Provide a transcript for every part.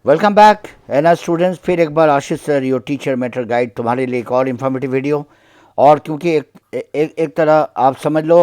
Welcome back N R students. फिर एक बार Ashish sir your teacher mentor guide तुम्हारे लिए एक और इन्फॉर्मेटिव वीडियो। और क्योंकि एक तरह आप समझ लो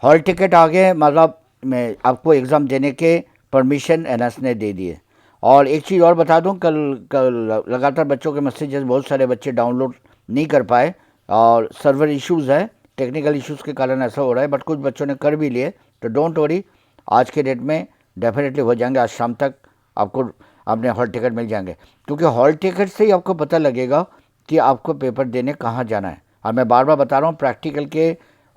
हॉल टिकट आ गए, मतलब मैं आपको एग्ज़ाम देने के परमिशन एन एस ने दे दिए। और एक चीज़ और बता दूं, कल कल लगातार बच्चों के मैसेजेस बहुत सारे बच्चे डाउनलोड नहीं कर पाए और सर्वर इश्यूज़ है, टेक्निकल इश्यूज़ के कारण ऐसा हो रहा है, बट कुछ बच्चों ने कर भी लिए। तो डोंट वरी, आज के डेट में डेफिनेटली हो जाएंगे। आज शाम तक आपको अपने हॉल टिकट मिल जाएंगे, क्योंकि हॉल टिकट से ही आपको पता लगेगा कि आपको पेपर देने कहाँ जाना है। और मैं बार बार बता रहा हूँ, प्रैक्टिकल के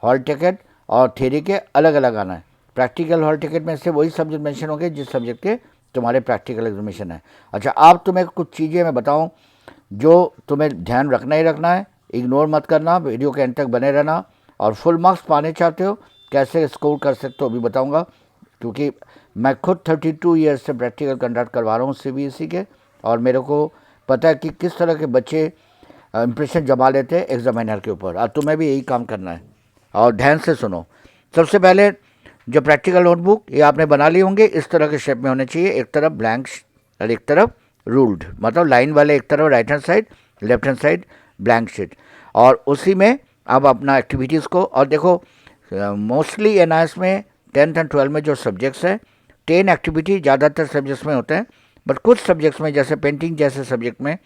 हॉल टिकट और थ्योरी के अलग अलग आना है। प्रैक्टिकल हॉल टिकट में से वही सब्जेक्ट मेंशन होंगे जिस सब्जेक्ट के तुम्हारे प्रैक्टिकल एग्जामिनेशन है। अच्छा, आप तुम्हें कुछ चीज़ें मैं बताऊँ जो तुम्हें ध्यान रखना ही रखना है, इग्नोर मत करना, वीडियो के एंड तक बने रहना। और फुल मार्क्स पाने चाहते हो, कैसे स्कोर कर सकते हो अभी बताऊंगा, क्योंकि मैं खुद 32 ईयर्स से प्रैक्टिकल कंडक्ट करवा रहा हूँ सीबीएसई के, और मेरे को पता है कि किस तरह के बच्चे इंप्रेशन जमा लेते हैं एग्जामिनर के ऊपर। और तुम्हें भी यही काम करना है। और ध्यान से सुनो। सबसे पहले जो प्रैक्टिकल नोटबुक ये आपने बना लिए होंगे, इस तरह के शेप में होने चाहिए, एक तरफ ब्लैंक और एक तरफ रूल्ड, मतलब लाइन वाले एक तरफ right hand side, left hand side blank sheet. और उसी में आप अपना एक्टिविटीज़ को, और देखो मोस्टली एनआईएस में 10th एंड 12 में जो सब्जेक्ट्स हैं 10 एक्टिविटी ज़्यादातर सब्जेक्ट्स में होते हैं, बट कुछ सब्जेक्ट्स में जैसे पेंटिंग जैसे सब्जेक्ट में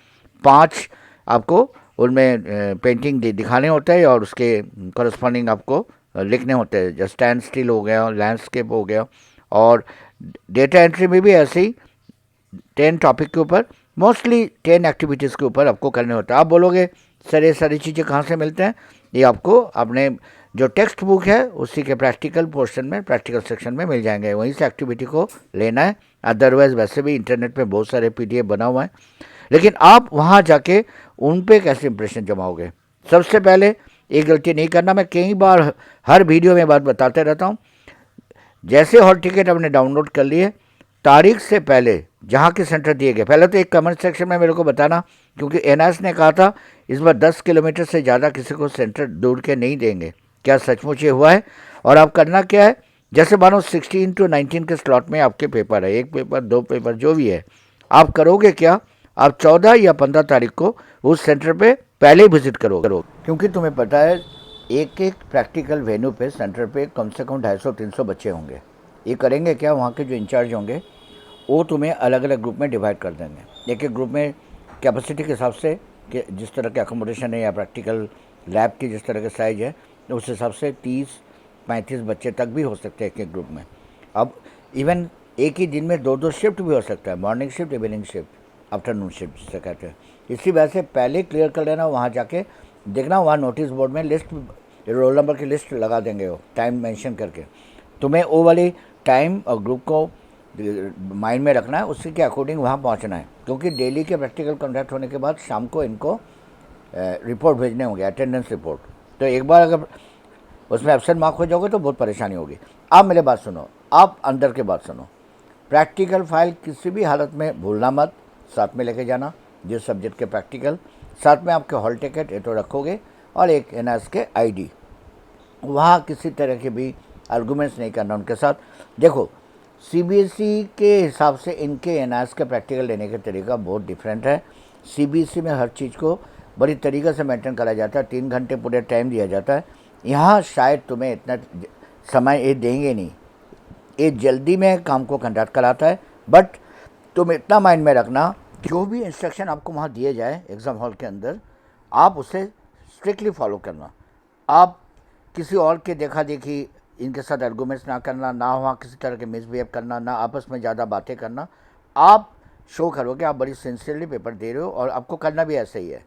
5 आपको उनमें पेंटिंग दिखाने होते हैं और उसके करस्पॉन्डिंग आपको लिखने होते हैं, जैसे स्टैंड स्टिल हो गया, लैंडस्केप हो गया। और डेटा एंट्री में भी ऐसे ही 10 टॉपिक के ऊपर, मोस्टली 10 एक्टिविटीज़ के ऊपर आपको करने होता है। आप बोलोगे सर ये सारी चीज़ें कहाँ से मिलते हैं? ये आपको अपने जो टेक्स्ट बुक है उसी के प्रैक्टिकल पोर्शन में, प्रैक्टिकल सेक्शन में मिल जाएंगे, वहीं से एक्टिविटी को लेना है। अदरवाइज़ वैसे भी इंटरनेट पे बहुत सारे पीडीएफ बना हुआ है, लेकिन आप वहाँ जाके उन पे कैसे इंप्रेशन जमाओगे? सबसे पहले एक गलती नहीं करना, मैं कई बार हर वीडियो में बात बताते रहता हूँ। जैसे हॉल टिकट आपने डाउनलोड कर लिए, तारीख से पहले जहाँ के सेंटर दिए गए, पहले तो एक कमेंट सेक्शन में मेरे को बताना, क्योंकि एनआईएस ने कहा था इस बार 10 किलोमीटर से ज़्यादा किसी को सेंटर दूर के नहीं देंगे। क्या सचमुच ये हुआ है? और आप करना क्या है, जैसे मानो 16 to 19 के स्लॉट में आपके पेपर है, एक पेपर 2 पेपर जो भी है, आप करोगे क्या, आप 14 या 15 तारीख को उस सेंटर पे पहले ही विजिट करोगे, क्योंकि तुम्हें पता है एक एक प्रैक्टिकल वेन्यू पे, सेंटर पे कम से कम 250-300 बच्चे होंगे। ये करेंगे क्या, वहाँ के जो इंचार्ज होंगे वो तुम्हें अलग अलग ग्रुप में डिवाइड कर देंगे, एक एक ग्रुप में कैपेसिटी के हिसाब से, कि जिस तरह के अकोमोडेशन है या प्रैक्टिकल लैब की जिस तरह के साइज है, उस हिसाब से 30-35 बच्चे तक भी हो सकते हैं एक एक ग्रुप में। अब इवन एक ही दिन में 2-2 शिफ्ट भी हो सकता है, morning shift, evening shift, afternoon shift जिसे कहते हैं। इसी वजह से पहले क्लियर कर लेना, वहाँ जाके देखना, वहाँ नोटिस बोर्ड में लिस्ट, रोल नंबर की लिस्ट लगा देंगे वो, टाइम मेंशन करके। तुम्हें वो वाली टाइम और ग्रुप को माइंड में रखना है, उसी के अकॉर्डिंग वहाँ पहुँचना है, क्योंकि डेली के प्रैक्टिकल कंडक्ट होने के बाद शाम को इनको रिपोर्ट भेजने होंगे, अटेंडेंस रिपोर्ट। तो एक बार अगर उसमें एब्सेंट मार्क हो जाओगे तो बहुत परेशानी होगी। आप मेरे बात सुनो, आप अंदर के बात सुनो। प्रैक्टिकल फाइल किसी भी हालत में भूलना मत, साथ में लेके जाना, जिस सब्जेक्ट के प्रैक्टिकल, साथ में आपके हॉल टिकट ये तो रखोगे, और एक एनआईएस के आईडी। वहाँ किसी तरह के भी आर्गूमेंट्स नहीं करना उनके साथ। देखो सीबीएसई के हिसाब से इनके एनआईएस के प्रैक्टिकल लेने का तरीका बहुत डिफरेंट है। सीबीएसई में हर चीज़ को बड़ी तरीके से मेंटेन करा जाता है, 3 घंटे पूरे टाइम दिया जाता है। यहाँ शायद तुम्हें इतना समय ये देंगे नहीं, ये जल्दी में काम को कंडक्ट कराता है। बट तुम इतना माइंड में रखना, जो भी इंस्ट्रक्शन आपको वहाँ दिए जाए एग्ज़ाम हॉल के अंदर, आप उसे स्ट्रिक्टली फॉलो करना। आप किसी और के देखा देखी इनके साथ आर्गूमेंट्स ना करना, ना वहाँ किसी तरह के मिसबिहेव करना, ना आपस में ज़्यादा बातें करना। आप शो करोगे आप बड़ी सिंसियरली पेपर दे रहे हो, और आपको करना भी ऐसा ही है।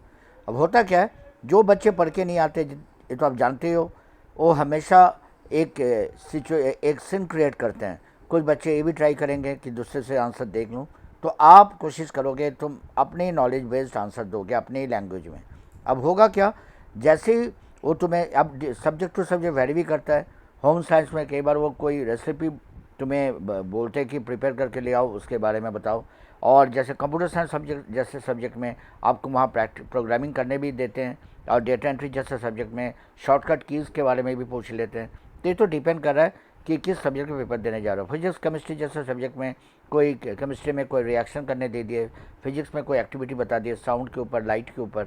अब होता क्या है, जो बच्चे पढ़ के नहीं आते, ये तो आप जानते हो, वो हमेशा एक एक सीन क्रिएट करते हैं। कुछ बच्चे ये भी ट्राई करेंगे कि दूसरे से आंसर देख लूँ, तो आप कोशिश करोगे तुम अपने नॉलेज बेस्ड आंसर दोगे अपनी ही लैंग्वेज में। अब होगा क्या, जैसे ही वो तुम्हें, अब सब्जेक्ट टू सब्जेक्ट वेरी भी करता है। होम साइंस में कई बार वो कोई रेसिपी तुम्हें बोलते हैं कि प्रिपेयर करके ले आओ, उसके बारे में बताओ। और जैसे कंप्यूटर साइंस सब्जेक्ट जैसे सब्जेक्ट में आपको वहाँ प्रोग्रामिंग करने भी देते हैं, और डेटा एंट्री जैसे सब्जेक्ट में शॉर्टकट कीज़ के बारे में भी पूछ लेते हैं। तो ये तो डिपेंड कर रहा है कि किस सब्जेक्ट में पेपर देने जा रहे हो। फिजिक्स केमिस्ट्री जैसे सब्जेक्ट में कोई केमिस्ट्री में कोई रिएक्शन करने दे दिए, फिजिक्स में कोई एक्टिविटी बता दिए, साउंड के ऊपर, लाइट के ऊपर।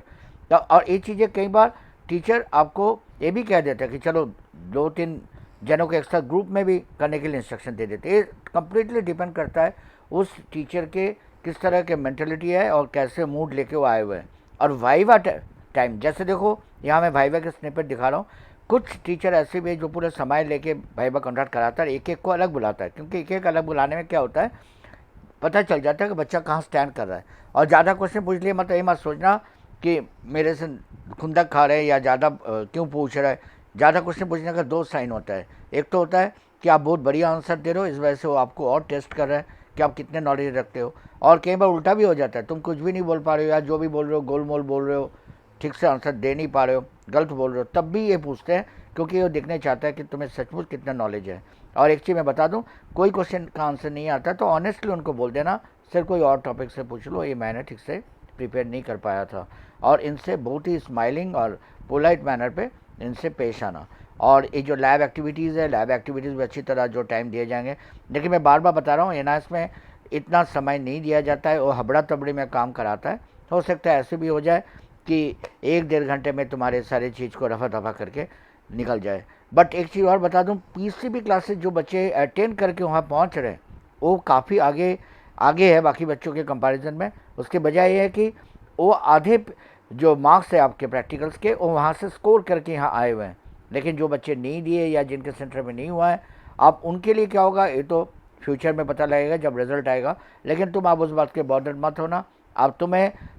तो और ये चीज़ें कई बार टीचर आपको ये भी कह देता है कि चलो 2-3 जनों के एक्स्ट्रा ग्रुप में भी करने के लिए इंस्ट्रक्शन दे देते हैं। ये कम्प्लीटली डिपेंड करता है उस टीचर के किस तरह के मेंटलिटी है और कैसे मूड लेके वो आए हुए हैं। और वाइवा टाइम, जैसे देखो यहाँ मैं वाइवा के स्निपेट दिखा रहा हूँ। कुछ टीचर ऐसे भी है जो पूरे समय लेके वाइवा कंडक्ट कराता है, एक एक को अलग बुलाता है, क्योंकि एक एक अलग बुलाने में क्या होता है, पता चल जाता है कि बच्चा कहाँ स्टैंड कर रहा है। और ज़्यादा क्वेश्चन पूछ लिए मतलब ये मत सोचना कि मेरे से खुंदक खा रहे हैं या ज़्यादा क्यों पूछ रहा है। ज़्यादा क्वेश्चन पूछने का 2 साइन होता है। एक तो होता है कि आप बहुत बढ़िया आंसर दे रहे हो, इस वजह से वो आपको और टेस्ट कर रहे हैं कि आप कितने नॉलेज रखते हो। और कई बार उल्टा भी हो जाता है, तुम कुछ भी नहीं बोल पा रहे हो या जो भी बोल रहे हो गोलमोल बोल रहे हो, ठीक से आंसर दे नहीं पा रहे हो, गलत बोल रहे हो, तब भी ये पूछते हैं, क्योंकि वो देखना चाहता है कि तुम्हें सचमुच कितना नॉलेज है। और एक चीज़ मैं बता दूं, कोई क्वेश्चन का आंसर नहीं आता तो ऑनेस्टली उनको बोल देना, सर कोई और टॉपिक से पूछ लो, ये मैंने ठीक से प्रिपेयर नहीं कर पाया था। और इनसे बहुत ही स्माइलिंग और पोलाइट मैनर पे इनसे पेश आना। और ये जो लैब एक्टिविटीज़ है, लैब एक्टिविटीज़ में अच्छी तरह जो टाइम दिए जाएंगे। लेकिन मैं बार बार बता रहा हूँ, एनआईएस में इतना समय नहीं दिया जाता है, वो हबड़ा तबड़ी में काम कराता है। हो सकता है ऐसे भी हो जाए कि 1-1.5 घंटे में तुम्हारे सारे चीज़ को रफा दफा करके निकल जाए। बट एक चीज़ और बता दूं, पीसीबी क्लासेस जो बच्चे अटेंड करके वहाँ पहुँच रहे हैं वो काफ़ी आगे है बाकी बच्चों के कंपैरिजन में। उसके बजाय ये है कि वो आधे जो मार्क्स है आपके प्रैक्टिकल्स के वो वहाँ से स्कोर करके यहाँ आए हुए हैं। लेकिन जो बच्चे नहीं दिए या जिनके सेंटर में नहीं हुआ है, अब उनके लिए क्या होगा ये तो फ्यूचर में पता लगेगा जब रिजल्ट आएगा। लेकिन तुम आप उस बात के बॉर्डर मत होना, अब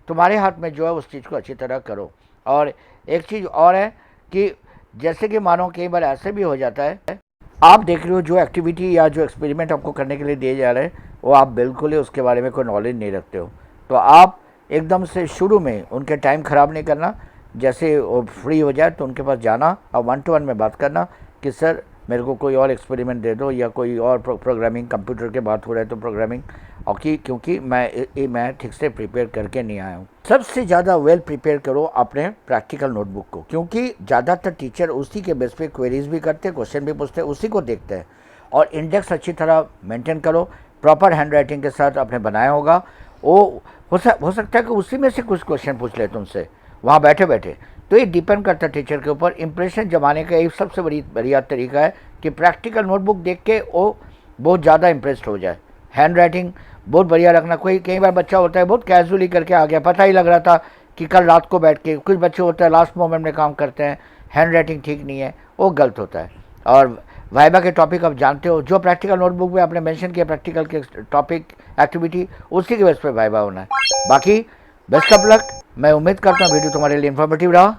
तुम्हारे हाथ में जो है उस चीज़ को अच्छी तरह करो। और एक चीज़ और है कि जैसे कि मानो कई बार ऐसे भी हो जाता है, आप देख रहे हो जो एक्टिविटी या जो एक्सपेरिमेंट आपको करने के लिए दिए जा रहे हैं वो आप बिल्कुल ही उसके बारे में कोई नॉलेज नहीं रखते हो, तो आप एकदम से शुरू में उनके टाइम ख़राब नहीं करना। जैसे वो फ्री हो जाए तो उनके पास जाना और 1-to-1 में बात करना कि सर मेरे को कोई और एक्सपेरिमेंट दे दो या कोई और प्रोग्रामिंग, कंप्यूटर के बात हो रहा है तो प्रोग्रामिंग, और क्योंकि मैं ठीक से प्रिपेयर करके नहीं आया हूँ। सबसे ज़्यादा वेल प्रिपेयर करो अपने प्रैक्टिकल नोटबुक को, क्योंकि ज़्यादातर टीचर उसी के बेस पे क्वेरीज भी करते, क्वेश्चन भी पूछते, उसी को देखते हैं। और इंडेक्स अच्छी तरह मेंटेन करो, प्रॉपर हैंड राइटिंग के साथ आपने बनाया होगा। वो हो सकता है कि उसी में से कुछ क्वेश्चन पूछ ले तुमसे वहाँ बैठे बैठे। तो ये डिपेंड करता है टीचर के ऊपर। इंप्रेशन जमाने का एक सबसे बढ़िया तरीका है कि प्रैक्टिकल नोटबुक देख के वो बहुत ज़्यादा इंप्रेस्ड हो जाए। हैंड राइटिंग बहुत बढ़िया रखना। कई बार बच्चा होता है बहुत कैजुअली करके आ गया, पता ही लग रहा था कि कल रात को बैठ के, कुछ बच्चे होते हैं लास्ट मोमेंट में काम करते हैं, हैंड राइटिंग ठीक नहीं है, वो गलत होता है। और वाइवा के टॉपिक आप जानते हो, जो प्रैक्टिकल नोटबुक में आपने मेंशन किया प्रैक्टिकल के टॉपिक एक्टिविटी, उसी के बेस पे वाइवा होना है। बाकी बेस्ट ऑफ लक। मैं उम्मीद करता हूँ वीडियो तुम्हारे लिए इन्फॉर्मेटिव रहा।